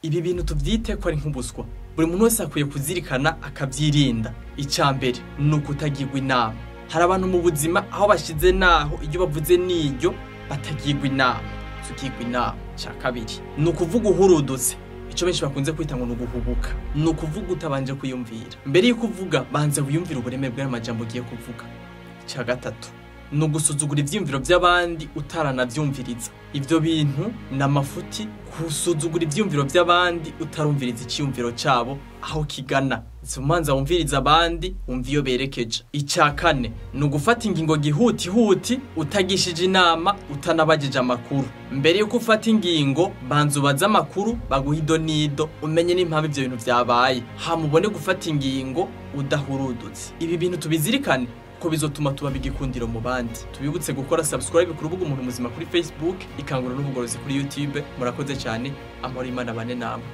ibi bintu tuvyite ko ari nk'ubuswa buri muntu wese akwiye kuzirikana akavyirinda. Icambere nuko utagirwa inama. Hari abantu mu buzima aho bashize naho iyo bavuze niryo batagirwa inama. Tukigwa inama. Ca kabiri nukuvuga uhurudutse. Ico benshi bakunze kwita ngo nuguhubuka. Nukuvuga utabanje kuyumvira. Mbere yuko uvuga banza wiyumvira ubureme bw'amajambo ugiye kuvuga. Ca gatatu nugusuzugura ivyiyumviro by'abandi utaranavyumviriza. Ivyo bintu namafuti kusuzugura ivyiyumviro by'abandi utarumviriza iciyumviro cabo aho kigana. Zumanza wumviriza abandi umviyo berekeje. Ica kane nugufata ingingo gihuti utagishije inama utanabajije amakuru. Mbere yuko ufata ingingo banza ubaza amakuru baguhido nido umenye n'impamvu ivyo bintu vyabaye. Hamubone gufata ingingo udahurudutse. Ibi bintu tubizirikane ko bizotuma tuba igikundiro mu bandi. Tubibutse gukora subscribe ku rubuga umuntu muzima kuri Facebook, ikangura n'ubugorozi kuri YouTube. Murakoze cyane, amahoro Imana bane namwe.